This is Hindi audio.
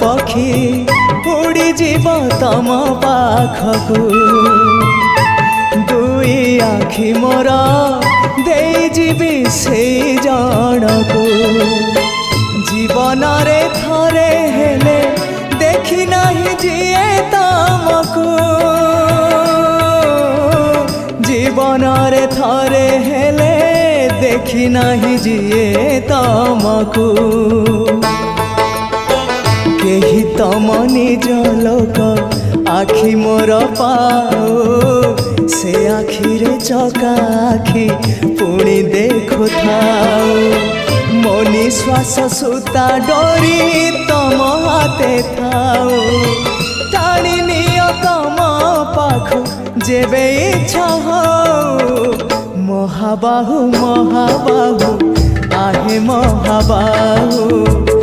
पक्षी उड़ी जीव तम पाखकू दुई आखि मोर देई जीवी से जनकू जीवन रे थरे हेले देखी नहीं जिए तमकू जीवन रे थरे हेले देखी नहीं जिए तमकू केही तम निज लोक आखि मोर पाओ से आखि रे चका आखि पुणी देखु थाओ मो निश्वास सुता डोरी तम हाथे थाओ टाणी नियो तम पाखु जेबे इच्छा हो महाबाहु महाबाहु आहे महाबाहु